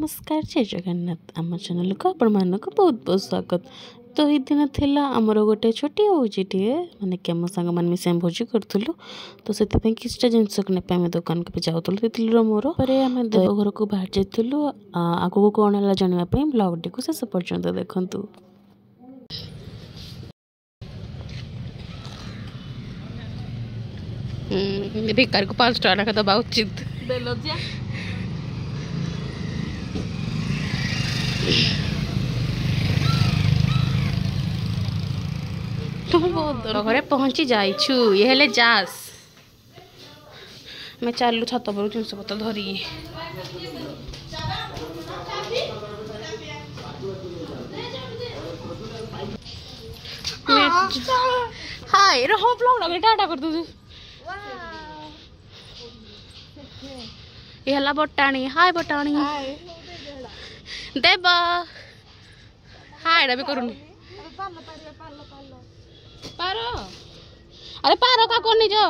नमस्कार जय जगन्नाथ आम चैनल को आपण मानक बहुत बहुत स्वागत। तो ये दिन थिला आमर गोटे छोटी भोजीटे माने कि आम सांग मान मिसे भोजी करूँ तो से किसी जिनस आम दुकान के जाऊँ मोर आम देव घर को बाहर जाइलु आगू कौन है जानवाई ब्लॉग टी को शेष पर्यंत देखु। भिकार को 5 टका रखा दबा उचित घरे पहुंची जाइछु ये हेले जास मैं चालू छत पर जिनस पत्र धरी हाय रहो ब्लॉग लगे टाटा कर दू ये हला बटाणी हाय बटाणी देबा हाय एडा भी करूनी पारो अरे पारो का कोनी जो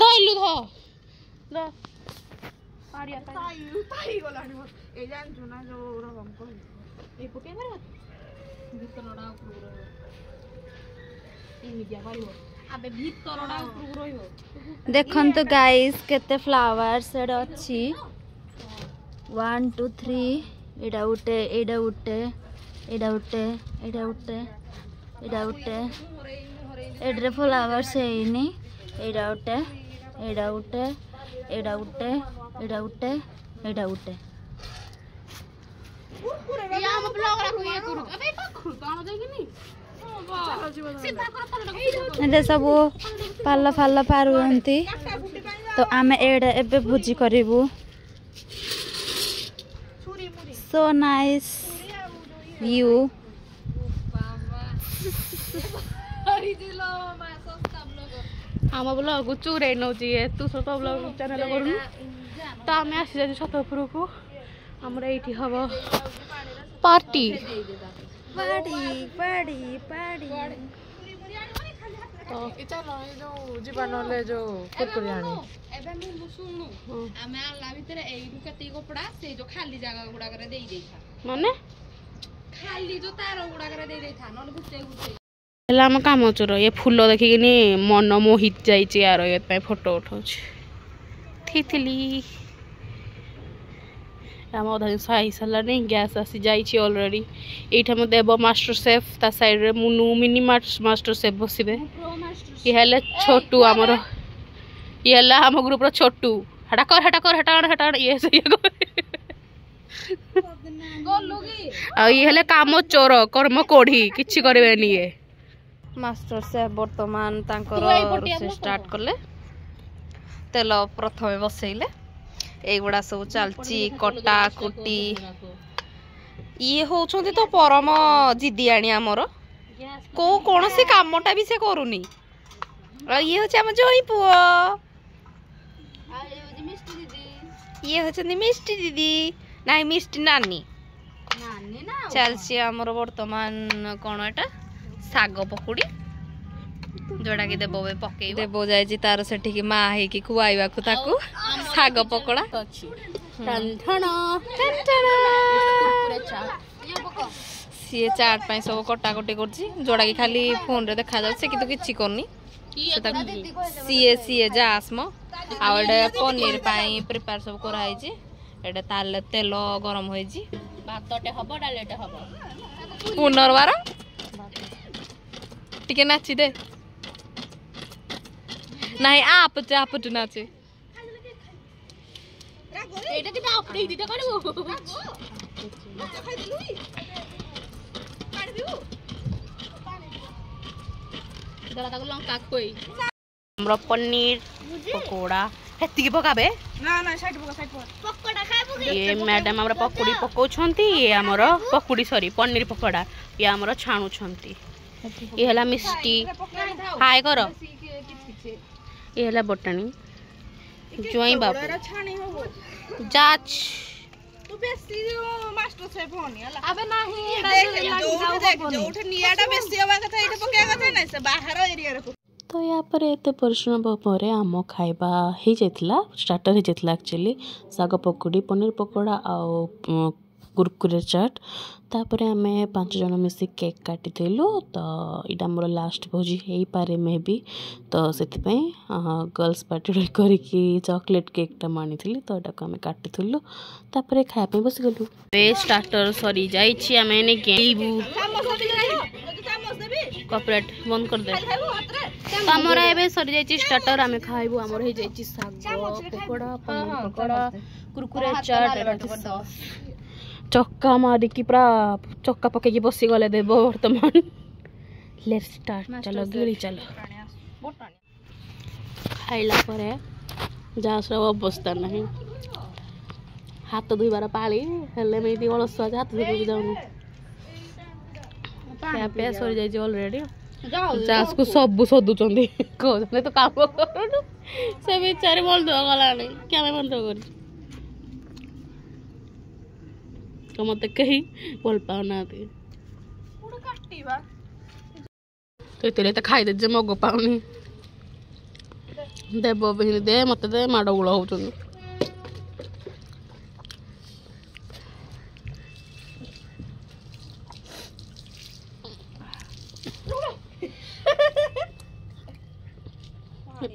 धइलु ध पारिया ताई गलानी ए जान जुना जो रकम को ए पके मारे भीतर नडा ऊपर ए मिडिया पारिबो अबे भीतर नडा ऊपर रहिबो देखन तो गाइस केते फ्लावर्स एड अछि 1 2 3 एडा उटे एडा उटे एडा उटे एडा उटे एडा उटे एड्रे फ्लावर्स हेनी एडा उटे एडा उटे एडा उटे एडा उटे एडा उटे या हम ब्लॉग रखु ये करू अबे पखुर कानो देगिनी सीधा कर एडे सब पाल फाल पारुंती तो आमे एडे एबे भुजी करिवु so nice view आम ब्लॉग चूरे नौ तू सत ब्लॉग चैनल करूँ तो आम आसी जा छत उपर को आमर ये हम पार्टी पार्टी पार्टी पार्टी तो चलो जो जीवन ले जो कुरकुरी आनी एबे मु सुनु आमे आला भितरे एइडु कते कपड़ा से जो खाली जागा गुडा करे देई देइथा माने खाली जो तार गुडा करे देई देइथा नन गुटे गुटे हला हम काम चोर ये फूल देखिकिनी मन मोहित जाइए यार ये फोटो उठाऊ थी आम अधा जिन आई सारे गैस आसी जाइए अलरेडी ये देव मास्टर सेफ ता साइड रे मुनु मिनी मास्टर सेफ बसबे ये छोटू आमर ये आम ग्रुप रो छोटू हटा कर हटा कर हटा हटा ये ये काम चोर कर्म कोढ़ी किछि करबेनी ये मास्टर सेफ वर्तमान तांकर रोसे स्टार्ट करले तेल प्रथमे बसैले एगुड़ा सब चलची कटा कुटी ये होचंती तो परम जिदियाणी आमर को कौन से कामटा भी से करूनी ये होचे हम जोई पुओ ये होचंती मिष्टी दीदी नाही मिष्टी नानी चलची आमर वर्तमान कौन एटा साग पकुड़ी जोड़ा कि देव पकई देव जाई तार सेठी की माँ है कि खुआइबा को ताकू साग पकोड़ा सी चाट पाई सब कटाकटी कर जोड़ा कि खाली फोन रे देखा जाउछे कि तो किछि करनी सीए सीए जा आसम आउडे पनीर पाई प्रिपेयर सब करा है जी एडे ताले तेल गरम होई जी भातटे हबो डालेटे हबो पुनर्वार टिके नाची दे नहीं आप नाचे एटा कि आप दे दिटा करबो दला ताको लंका कोई हमरा पनीर पकोड़ा हेती के पकाबे ना ना साइड पकोड़ा खाइबो ये मैडम हमरा पकोड़ी पकाउ छंती ये हमरा पकोड़ी सॉरी पनीर पकोड़ा ये हमरा छाणु छंती ये हला मिष्टी हाय करो ये हला बटाणी जोई बाबू छाणी हो जाच तू बेसी मास्टर सेफ होनी हला अबे नाही देख जोठ नियाटा बेसी होबा कथा एटा पके कथा नै से बाहर एरिया रे तो या पर एते परिश्रम पर आम खाइबा हो जाइतिला स्टार्टर हो जाइतिला एक्चुअली साग पकोड़ी पनीर पकोड़ा आउ कुरकुरे चाट तापर आम 5 जन मिसी केक काटिदेलु तो यहाँ मोर लास्ट भोजी हो पारे मे भी तो से गर्ल्स पार्टी करके चॉकलेट केकटा आनी तो यहाँ आम काटिलु तापर खाया बसगलु स्टार्टर सरी जाइबू कपरेट बंद कर दे आमर ए सरी जाइए स्टार्टर आम खाइबू आमर हो जाइए साग पकोड़ा पनीर पकोड़ा कुरकुरे चाट चक्का मारिकी पूरा चक्का पकईकी बसी गले देव बर्तमान लेट्स स्टार्ट चलो गिरी चलो खाइला परे जा सब अवस्था नहीं हाथ धोबार पाली हेले मैं अलस हाथ धोक जाऊन पे सरी जाइए ऑलरेडी जास को सब सदुचंदी कहते तो काम करूँ से बेचारे बंद गला क्या बंद कर तो मत कहीं भल पाऊना तो इतने तो खाई दे मग पाऊनी देव बहन दे मत दे माड़ गोड़ हो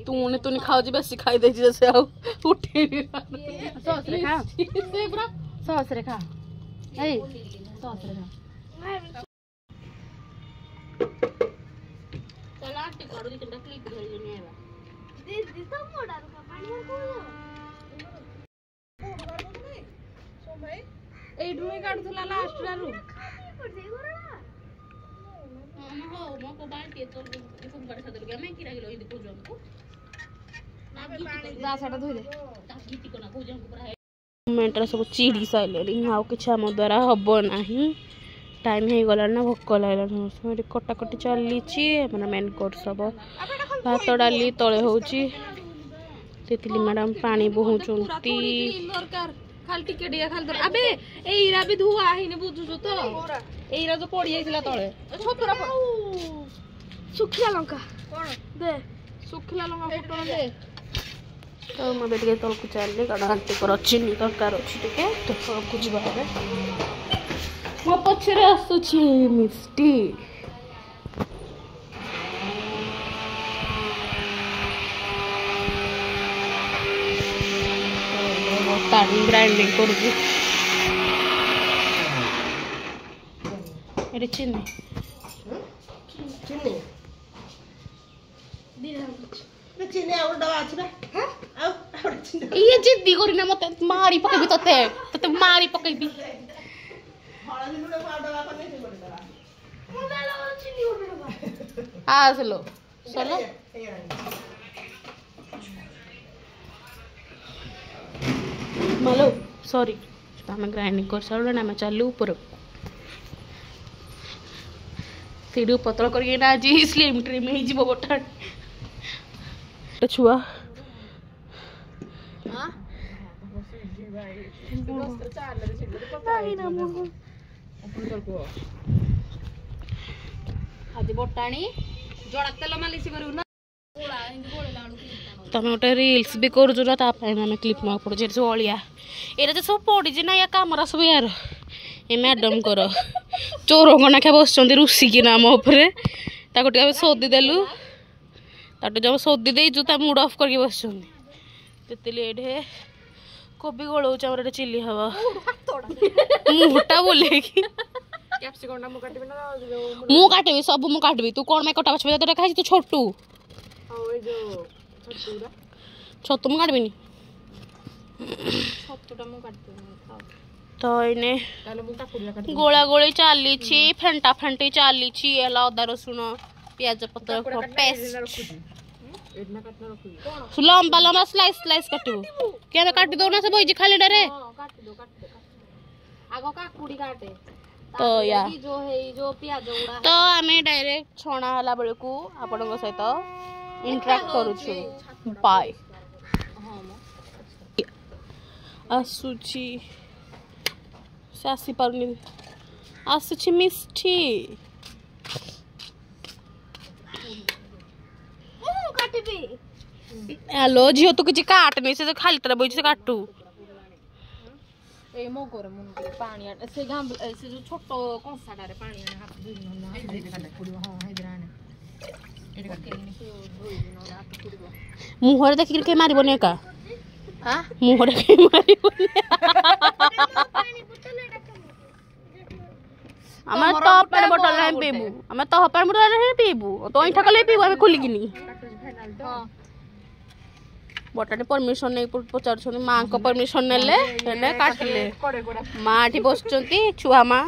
तूने तूने खाओ जी बेसी खाई दे जैसे आओ उठी सॉस रे खा से पूरा सॉस रे खा ए सॉस रे खा चला आंटी करू दी कंडा क्लिप धरि नहीं आवा दीदी सब मोड़ा रुका पानी सो भाई एडु में काढुला लास्ट रारू हो मो को बाल्टी तो फोन कर सदर के मैं किरा गेलो इदि पूजो हमको ना साटा धोइ दे ता गीती कोना पूजो हमको पूरा मेंटर सब चिड़ी साइलेरी हाउ किछ हम द्वारा हबो नाही टाइम हे गला ना भोक लागला मेरे कटा कटी चली छी हमरा मेन कोर्स सब भात डाली तळे होची तेतली मैडम पानी बहुचंती खाली टिके टिके खाली दर अबे एइरा भी धुआ हिने बुझुछु तो एइरा जो पड़ी आइथिला तळे छतुरा सुखिला लंका कोन दे सुखिला लंका फोटो दे तो मबे टिके तल को चलले कडा आंटी कर चिनी तरकार अछि टिके तो सब कुछ बारे मो पछरे आसुछि मिस्टी पानी ग्राइंडिंग करूँ ये चिन्नी ये जिद्दी करी ना मत मारी पकेबी तते मारी पकेबी आसलो चलो malo sorry आम ग्राइंडिंग कर सारे आम चलू ऊपर सीढ़ी पतल करके ना आज स्लिम ट्रिम हो गोटा छुआ आज बटाणी जड़ा तेल मालिश करू ना तमें गोटे रिल्स भी कर क्लिप ना पड़ो जे अलिया ये तो सब पड़ी ना या कम सब यार ये मैडम कर चोरंग नाखा बस रुषिकिना आम उपरे सोदीदेलु जब सोदी देचु मुड अफ करके बस ये कोबी गोल चिल्ली हवा मुटा बोले मु काटबी सब मु काटबी तू कौन मैं कटा बच तो खाई तू छोटू छतु मु काटबी तो इने गोला गोली चली फेंटा फेंटी चली अदा रसुण प्याज पत्र पेस्ट लंबा लंबा स्लाइस स्लाइस काटू क्या काटी दो ना सब होई खाली डरे आगो काकुड़ी काटे तो या जो है जो प्याज उड़ा तो हमें डायरेक्ट छणा हला बेले को आपन सहित इंटरेक्ट करू छु बाय आसुची से आसी पारुनी आसुची मिष्टी हेलो झील तू किसी काटनी से खाली तरह बोल से काटू ए मगोरे मुंडे पानी से गाम से जो छोट कंसाटारे पानी आने हाथ धुई न मुहर देखि के मारिबने का हां मुहर के मारिबने हम तो पर बोतल नहीं पीबू हम तो पर बोतल नहीं पीबू तो इठा कले पीबू हम खुली किनी हां बटाटे परमिशन नहीं पचार छनी मां को परमिशन नेले हेने काटले मां ठी बसचंती छुआ मां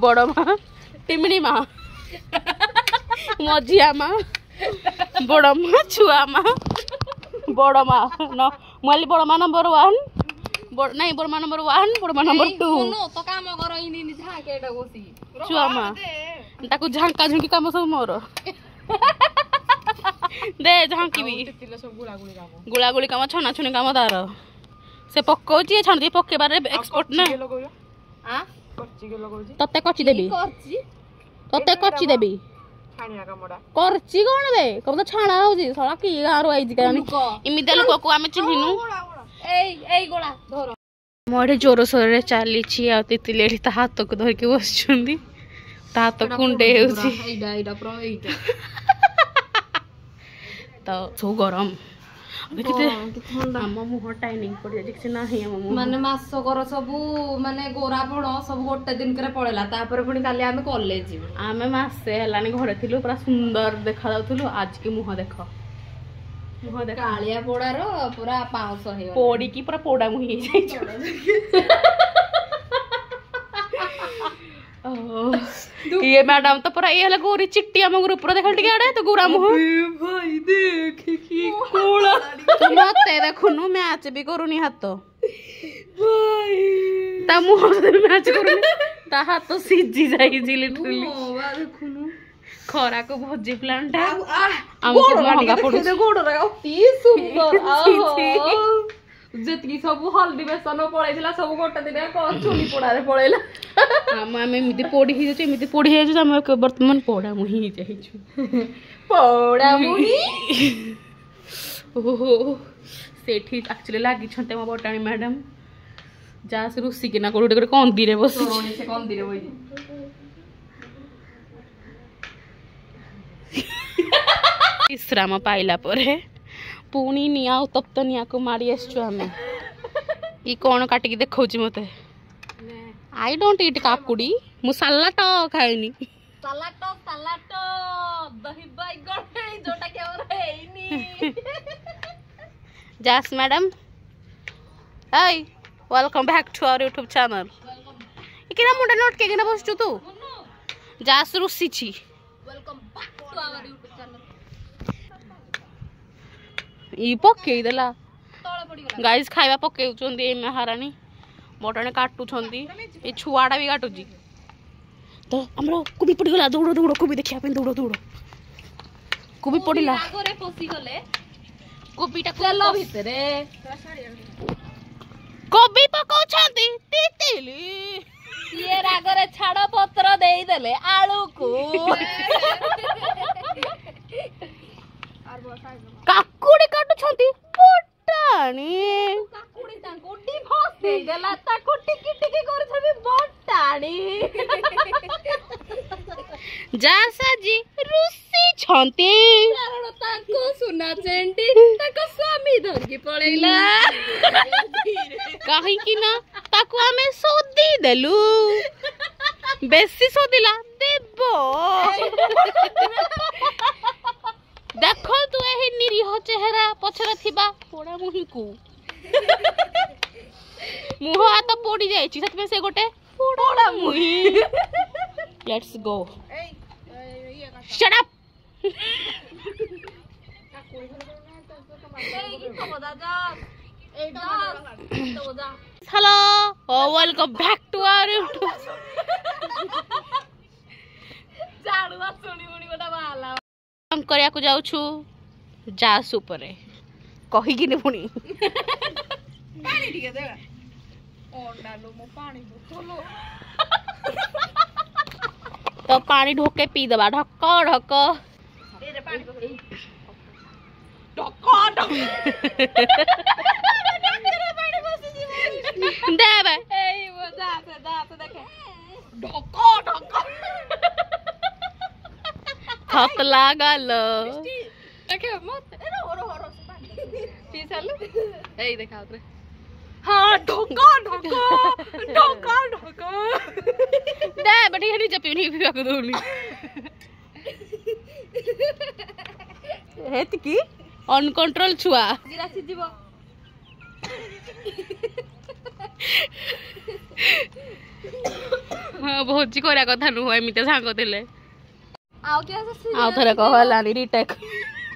बड़ मां टिमणी मां मझिया मां बड़ मां छुआ मां बड़ मां न मोली बड़ मां नंबर 1 बड़ नहीं बड़ मां नंबर 1 बड़ मां नंबर 2 नो तो काम करो इनी नि झाके एटा गोसी छुआ मां ताकू झांका झुंकी काम सब मोर दे झांकी भी गुला गुली काम छना छुनी काम तार से पकोची छान दे पके बारे एक्सपर्ट ना हां करची के लगोजी तते करची देबी करची तते करची देबी छानिया कामडा करची कोन बे कब तो छाणा होजी सळा की गारो आइजी कानी इमिदे लोक को आमे चिन्हिनु एई गोला धरो मोडे जोर सोर रे चाली छी आ तितिलेडी ता हाथ को धर के बसछुंदी ता तो कुंडे होजी एइडा प्रो एइडा तो सो गरम अबे किते हम मुह टाइनिंग पड़ जाय देखछ ना हे हम माने मास कर सब माने गोरा पड़ सब गोटे दिन करे पड़ेला तापर पुनी काली हमें कॉलेज जीव आमे मासे हलानी घरे थिलु पूरा सुंदर देखा जाउथलु आज के मुह देखो मुह देख कालिया पोड़ार पूरा 500 हे पोड़ी की पूरा पोड़ा मुही जाय ये मैडम तो पूरा ये गोरी चिट्टी हम ग्रुप पर देखल टिके तो गोरा मुह भाई देख की कोला तो मते देखुनु मैच भी करूनी हाथ भाई ता मुह से मैच करूनी ता हाथ तो सिजी जाई जी लिटरली बा देखुनु खरा को भोजी प्लांट हमको महंगा पड़ू गोड़ लगा ती सुंदर आहो जेतकी सब हल्दी बेसन पळैथिला सब गोटे दिन चुनी पोड़ारे पळैला हम एमिति पोड़ी ही जे एमिति पोड़ी हे जे हम वर्तमान पोड़ा मुही जाइछु पोड़ा मुही ओहो सेठी एक्चुअली लागी छते म बटाणी मैडम जा से रुसी के ना कोडे कोंदी रे बस सोनी से कोंदी रे होई विश्राम पाइला परे पुणी निया तप्त निया को मारी आसछु हमें ई कोन काटी के देखौची मते आई डोंट ईट काकुडी मु सलाड खाइनी सलाड दही बैगन जोटा के और हेनी जास madam hi welcome back to our YouTube channel इकरा मुंडा नोट के ना बसछु तू जास रुसी छी welcome back to our YouTube channel ई पके देला तळे पड़ी गला गाइस खाइबा पके उचोंदी ए महारानी बटने काटू छंदी ए छुआडा भी काटू जी तो हमरो कुबी पड़ी गला दौड़ो दौड़ो कुबी देखिया पे दौड़ो दौड़ो कुबी पड़िला आगरे पसी गले कुबीटा चलो भितरे कोबी पकाउ छंदी तितिली ये रागरे छाड़ पत्र देई देले आलू को काकुडी काटू छंदी बटाणी काकुडी तांको डिभोर्स दे गेला ताको टिकी टिकी कर छबी बटाणी जा साजी रुसी छंती कारण ताको सुना चेंटी ताको स्वामी धर के पळैला कहीं कि ना ताको हमें सोदी देलु बेसी सोदिला देबो देखो तू एही निरीह चेहरा पछरा थिबा पोड़ा मुही को मुह हाथ पोड़ी जाई छी सत में से गोटे पोड़ा मुही let's go shut up hello welcome back to our YouTube जाडुआ सुनी मुनी गोटा बाला हम करिया को जाऊ छु जास ऊपर कहि कि ने पुनी पानी ठीक है ओंडा लो मो पानी बोतलो तो पानी ढोके पी दबा ढक ढक ए रे पानी दे बे खत लागल देखा हाँ ढोका ढोका ढोका ढोका दे बेटी नहीं जपी नहीं पिया को दोली हेत की अनकंट्रोल छुआ जिरासी जीव हाँ भोजी करा कथा नु एमिते सांग देले आउ के आउ थरे कहलानी रिटेक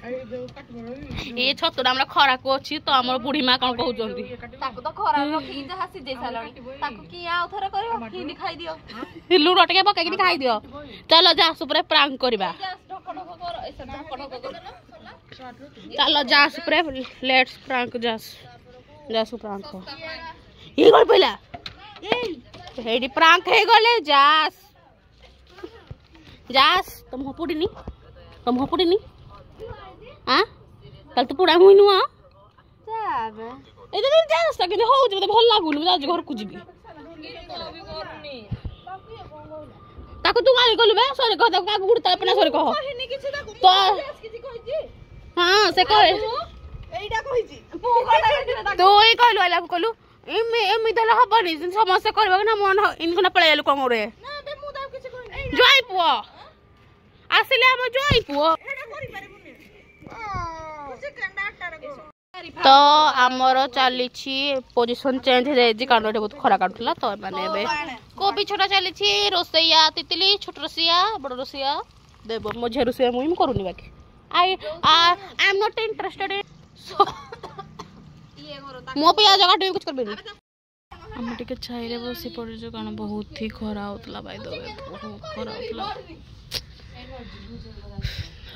ये छतुरा हमरा खरा को अछि तो हमर बुढ़ी मां कोन कहउजंती ताको तो खरा रखी जहा सिजे सालणी ताको की आउ थरे करियो हिंदी खाई दियो लूण टके पका के खाई दियो चलो जा सुपरे प्रांक करबा ढोका ढोका कर ऐसे ढोका ढोका कर चलो जा सुपरे लेट्स प्रांक जा सु प्रांक ये गल पहिला हेडी प्रांक हे गले जास तुम हपुडीनी आ कल तो पुडा हुई नुआ जाबे ए दिन जास तक हो जे मते भल लागुनी जा घर को जीबी ताको तू गाली गलु बे सरे कह का गुड़ता अपना सरे कह तो हां से कह एइडा कहिजी तो ए कहलु आला कहलु एमी देला हबनी समस्या करबा ना मन इनकना पळे आलु कोन रे ना बे मु दाव किछ कहि जय पुओ आसिले हम जय पुओ तो आमर चली पोजिशन चेंज हो जाए कारण बहुत खरा काटुला तो माने कोबी छोटा चली रोसैया तितली छोट रोसैया बड़ रोसैया देव मो झे रोसैया मुई करूनी बाकी आई एम नॉट इंटरेस्टेड मो पियाज काटे कुछ करबे हम टिके छाई रे बसी पड़े जो कारण बहुत ही खरा होतला भाई दो बहुत खरा होतला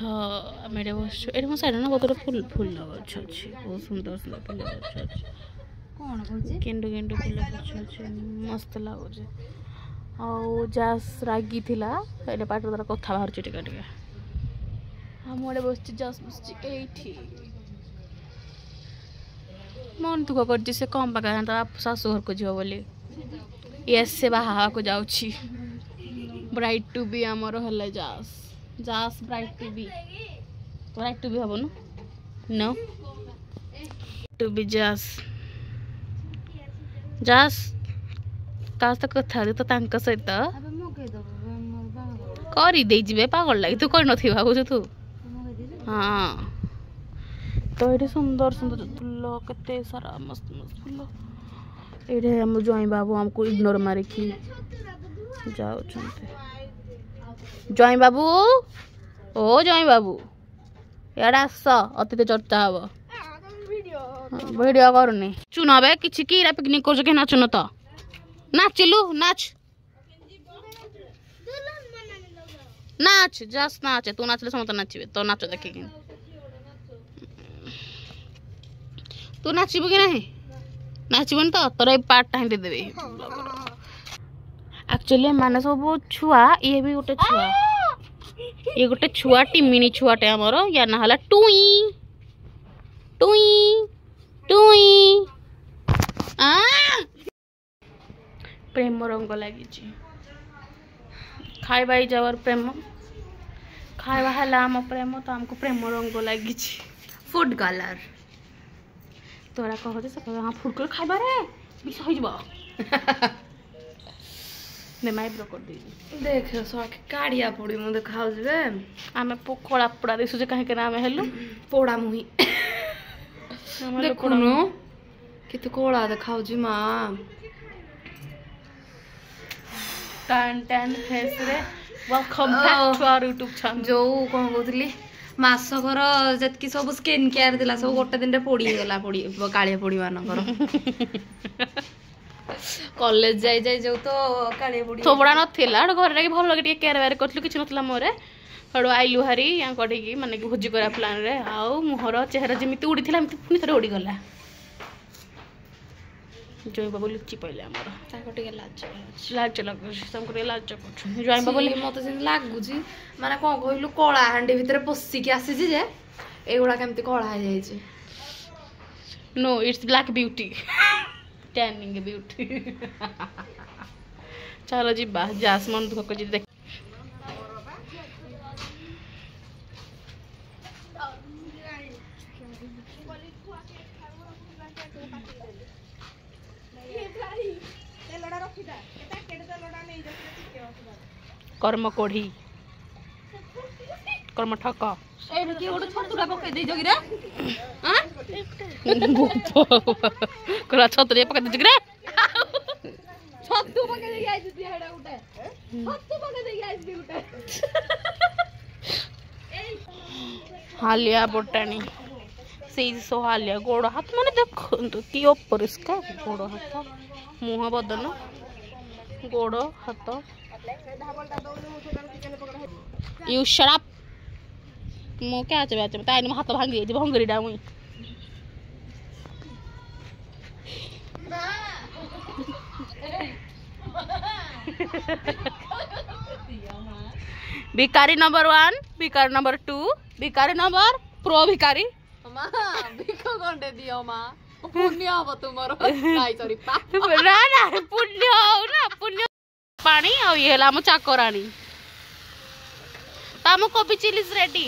हाँ मेरे बस एट मो साइड ना बहुत फुल फुल गछ अछि बहुत सुंदर सुंदर फुल गछ अछि कोन कहजे केंडू केंडू फुल गछ अछि मस्त लागो जे आ जास रागी थिला एले पाट द्वारा कथा बाहर चिटी काटिया हम ओडे बस जास बस एठी मन दुख करछि से कम पका त सासु घर को जियो बोली यस से बाहा को जाउछि ब्राइट टू बी हमर हले जास ब्राइट टू बी हबो नो टू बी जास तास तो कथा तो तांका सहित अबे मो कहि दबो मोर बाहा करी दे जिबे पागल लागि तू कर नथि भाबु तू हां तो ये सुंदर सुंदर फूल केते सारा मस्त मस्त फूल ये हम जॉय बाबू हमको इग्नोर मारे की जाओ चलते जॉय बाबू ओ जॉय बाबू याडा आस अतिथि चर्चा हबो वीडियो करनी चुनाबे किछि की रा पिकनिक कर के नाचन त नाचिलु नाच जस्ट नाच तू नाचले समत नाचबे तो नाच देखि कि तू नाचबो कि नहीं नाचबन तो तोर पार्ट टाइम दे देबे एक्चुअली माने सब छुआ ये भी गोटे छुआ ये गोटे छुआ टिमिनी छुआटे हमर या ना हला टुई टुई टुई आ प्रेम रंग लागि छी खाइबा जावर प्रेम खाइबा हला हम प्रेम तो हमको प्रेम रंग लागि छी फूड कलर तोरा कह दे से हां फूड कलर खाइबा रे मिस हो जबो ने माइ ब्रो कर दे देख सके काड़िया पड़ी मु देखाउ जबे आमे पोकड़ा पड़ा दिसु जे काहे के नाम हेलु पोड़ा मुही देखुनु केते कोळा देखाउ जी मां टन टन फेस रे welcome back to our YouTube channel जो कोन कहतली मासकर जतकी सब स्किन केयर दिला सब गोटे दिन रे पड़ी गेला पड़ी काळिया पड़ी मानकर कॉलेज जाई जाई जो तो काळिया पड़ी थोबड़ा नथिला घर रे भल लगे केयर वेयर करथलु किछ नथला मोरे हडो आइलु हरी या कडी की माने की भोजी करा प्लान रे आउ मुहर चेहरा जेमिति उडी थिला मिति पुनी थरे उडी गला जय बाबू लुच्ची पहिले हमर ताको टिके लाज लागु हमको लाज करछु जय बाबू मते सिन लागु जी माने कोन कहलु कोळा हांडी भितरे पस्सी के आसी जे एगुड़ा केमती कला है no it's black beauty tanning beauty चलो जी जासमन दुख जी देख कर्म कोढ़ी कर्म ठक छतुरी पकड़ दीजिए रे हालिया बोटाणी से हालिया गोड़ हाथ मैंने देखो कि अपरिष्कार गोड़ हाथ मुह बदन गोड़ हाथ यू शराब मो क्या चबे चबे ताई हाथ भांगी जे भंगरीडा मुई भिकारी नंबर 1 भिकारी नंबर 2 भिकारी नंबर प्रो भिकारी भिको गंडे दियो मां पुण्य हबो तुमरो नाइ सॉरी पाप ना ना पुण्य हो ना पुण्य पानी आ ये हला मो चाकरानी तामो कोबी चिलीज रेडी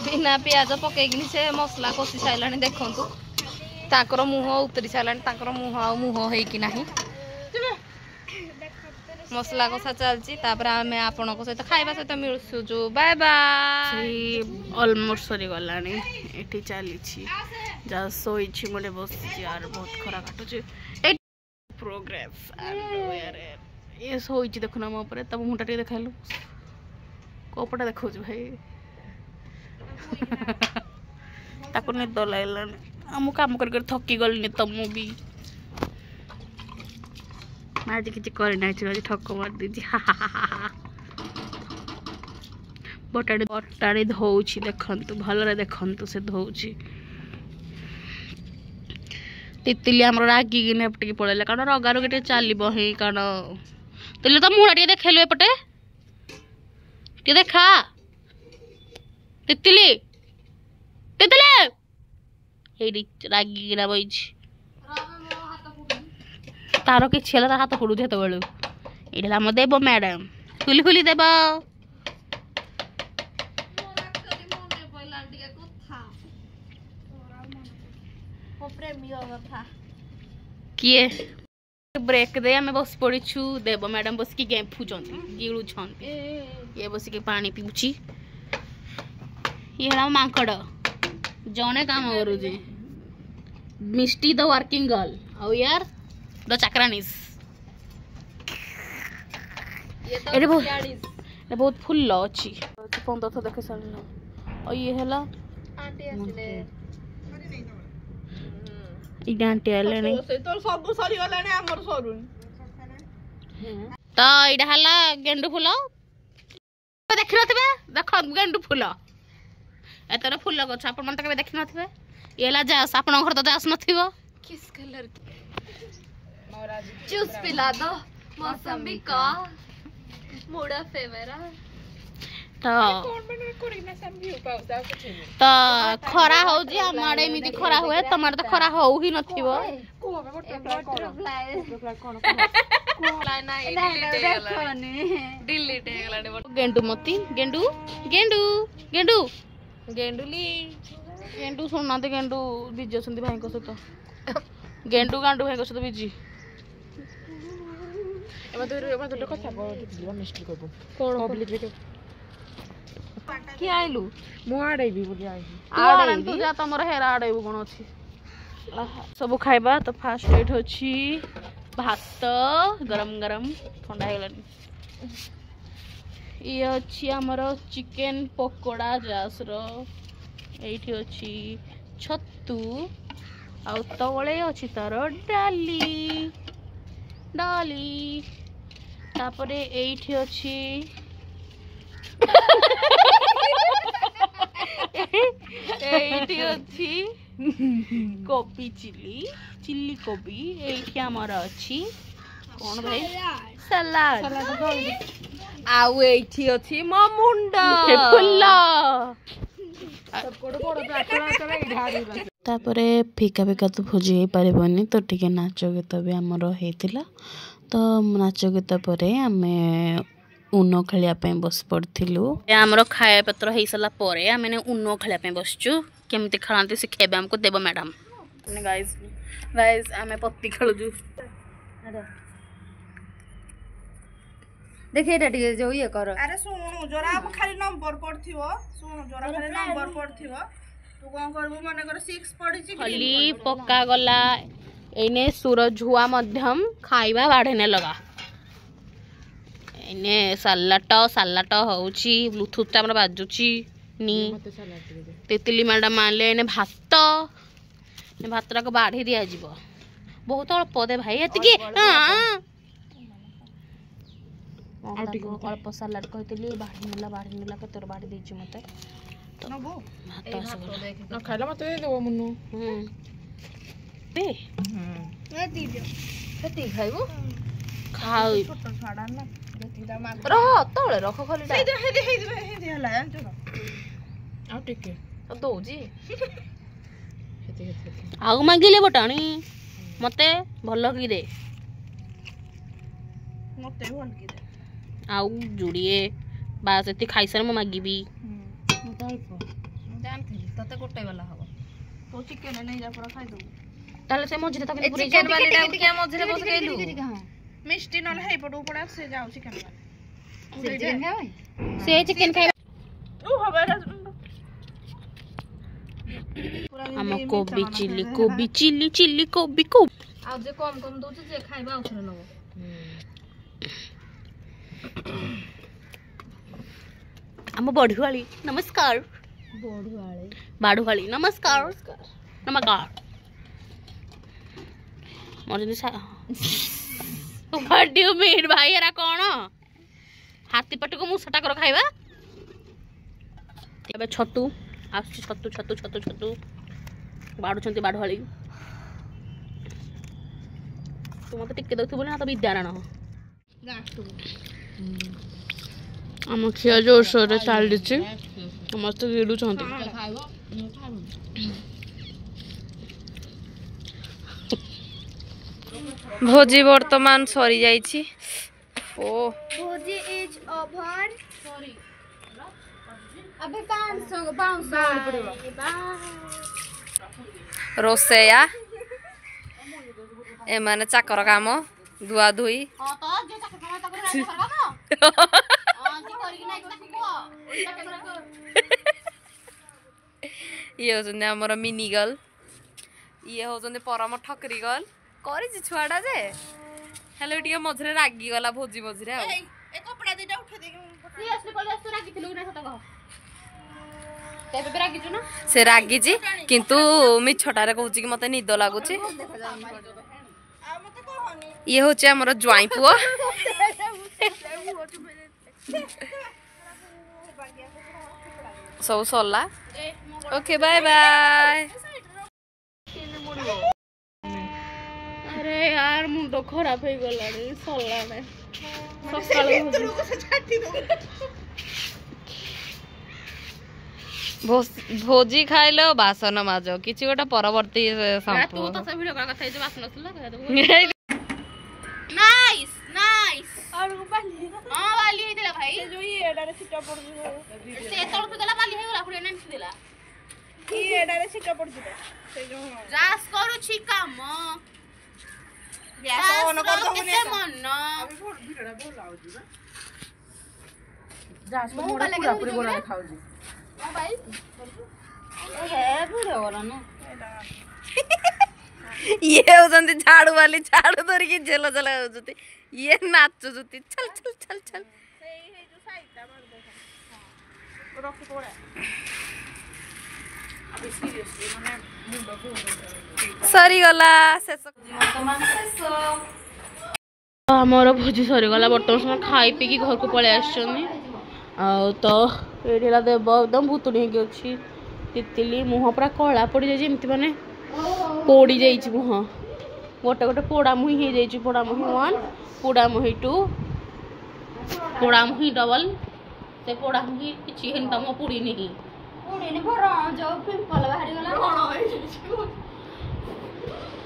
बिना प्याज पकईकि से मसला कषि सारा देखु ताकर मुह उतरी सारा ताकर मुह आ मुह होइकि नाही मसला कषा चलती आम आपण सहित खाइबा सहित मिलुसु बाय बाय ऑलमोस्ट सरी गलानी एठी चली जा सोई मोटे बस यार बहुत खरा काटुचे प्रोग्रेस ये सोई देखुना मो ऊपर तब मुंडा टे देखालु कोपटा देखौ भाई ताको निद लागलानी आम काम कर थकी गलनी तम भी आज किसी करना ठक मार दीजिए बटाणी बटाणी धोची देखु भल देखु से धोची तितली आम रागिकी एपटे पड़ेगा कारण रगार टे चलो ही कारण तिले तो मुड़ा टे देखेलु एपटे टे देखा तितली तितली रागिकी बही तार कि हाथ फोड़ू हेत बेलू ये आम देव मैडम खुली खुली देव किए ब्रेक दे आम बस पड़ी देव मैडम बस की गेफुंट गिड़ुंट ये बस के पानी पीऊँची ये माकड़ जड़े काम करुचे मिष्टी द वर्किंग गर्ल आ यार द चाकरानीस ये बहुत फुल अच्छी 15 देखे सारे और ये है आंटी आले तो यहाँ गेंडु फुल देखी नो देख गेंडु फुल एतर फुल गछ आप देखी नो ये जास आप घर तो जास न किस कलर जूस पिला दो मौसमी का मोड़ा फेवरा तो खरा हो जी हम आड़े एमती खरा हुए तुम तो खरा हो ही नथिबो गेंडु मती गेंडु गेंडु गेंडु गेंडुली गेंडु सुनना गेंडु बिजी अछंती भाई को सहित गेंडु गांडु भाई को सहित बिजी किए आइलु तू जा तुम हेरा आड़ेबू कौन अच्छी सब खाइबा तो फास्ट एट अच्छी भात गरम गरम ठंडा होगलानी ये अच्छी आमर चिकेन पकोड़ा जासर एठी अच्छी छतु आ तले अच्छी तार डाली डाली तापरे एठी अच्छी एठी अच्छी कोबी चिली चिल्ली कोबी एठी आमर अच्छी कौन भाई सलाड आउ एठी अछि मो मुंड फुल्ल तापर फिका फिका तो भोजी हो पारबनी तो टिके नाच गीत भी आमर होता तो नाच गीत पर आम उनो खेलिया बस पड़ू आमर खाया पत्र हो सारा आम उनो खेलिया बसचु केमती खेलती शिखेबे आमको देव मैडम गाइस गाइस आम पत्ती खेलुजु देखिए एटा टिके जो ये कर अरे सुनु जोरा खाली नंबर पड़थिवो सुनु जोरा खाली नंबर पड़थिवो तू कोन करबो माने कर 6 पड़ी छि खाली पक्का गला एने सूरज हुआ मध्यम खाइबा बाढ़ने लगा एने सालाट होउची ब्लूटूथ टा हमर बाजुची नी तेतली मैडम मानले एने भात को बाढ़ी दिया जीवो बहुत अल्प दे भाई एतिकी अल्प सालाड कहती बाढ़ी नेला के तोर बाढ़ी देछि मते नबो भात न खाइला मते देबो मुन्नु पे ए दीदी कति खाइबो खाउ छोटो छाडा ना जतिदा मार रह तळे रख खाली हे दे हला जानतो आ टिके दौजी आउ मागिले बटाणी मते भल की दे मते भल की दे आउ जुड़िए बास एति खाइसर म मागिबी जानथि तते गोटे वाला हबो तो चिकन नहीं जा पूरा खाइ दो ताले से मझे तक पूरी चिकन वाली डाउ के मझरे बस गइलु मिष्टी नल है पडू पड़ा से जाओ चिकन वाला से चिकन खाइ ओ हबरा हम कोबी चिल्ली कोबी आ जे कम दउ जे खाइबा उठरे नबो हम बढुवाली नमस्कार बाडुवाली नमस्कार मोर जनी सा व्हाट डू यू मीन भाई एरा कोन हाथी पट को मुसटा कर खाइबा एबे छतु आसु छतु बाडु छंती बाडुवाली तू मते टिके दउथु बोले ना तो विद्यारण आम खिया जोर सोर चली समस्त गिड़ुंट भोजी वर्तमान सरी जाइछि ओ भोजी इज ओवर सॉरी अबे कान संग बाउंस पड़िबो रोसेया ए माने चाकर काम धुआ धुई हां तो जे चाकर काम तकर काम हां जे करी नै को ये होजने हमर मिनी गर्ल ये होजने परम ठकरी गर्ल करी छुआडा जे हेलो टिके मझरे रागी गला भोजी मझरे आ ए कपड़ा देटा उठा दे सीरियसली बोले तू रागी थिलु ना सत कह तेबे रागी छु ना से रागी जी किंतु मिछटारे कहूची कि मते निद लागुची आ मते कहनी ये होचे हमर ज्वाई पुओ सब सरला ओके बाय बाय अरे यार मुंडो खराब हो गला रे सरला ने सकाळ भोजी खाइलो बासन माजो किछि गोटा परवर्ती तू संपू तो सब वीडियो कथा जे बासन नसला कह दो नाइस और बाली हां वाली हे दिला भाई जो ये एडारे छिटा पड़ से तोड़ तो दिला वाली हे गला पुरे नाम दिला ये एडारे छिटा पड़ से जो जास करू छी काम ग्यास ऑन कर दो केते मन अभी भिडड़ा बोल आउ जी जास को मोड़ा पूरा पूरी बोला खाओ जी भाई हे वीडियो वाला ना ये होजंती झाड़ू वाली झाड़ू धरी के जेल जला होजती ये नाचो जुती चल चल चल चल हे जो साइडा मार दे रख पड़े अभी सीरियसली माने मुंडो को सरी गला शेष आमर भोजी सरीगला बर्तमान समय खाई पी घर को पलि आसनी तो ये देव एकदम भूतुणी होगी अच्छी तितली मुह पूरा कला पड़ जाए माने पोड़ी जाइए मुह गोटे गोटे पोड़ा मुही हो जाइए पोड़ा मुही 1 पोड़ामुही टू पोड़ामुही डबल से पोड़ामुही किछि हेन तम पुड़ी नहीं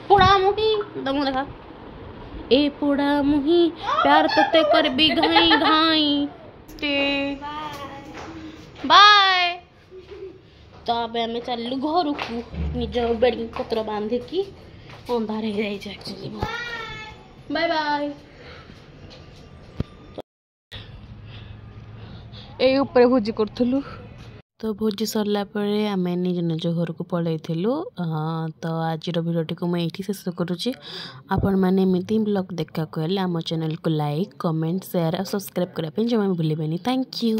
पोड़ामुही दम देखा ए पोड़ामुही प्यार तते कर भी घाई घाई बाय तो अब आम चलू घर को निज बेड पत्र बांधिकी अंधार हो जाए एक्चुअली बाय बाय ए ऊपर भोजी करूँ तो भोजी सरला परे आम निज निज घर को पलैलु तो आज भिडियोटी को मुझे शेष करुँची आपण मैंने एमती ब्लॉग देखा कहले आम चैनल को लाइक कमेंट शेयर और सब्सक्राइब करने जमा भूलें। Thank you.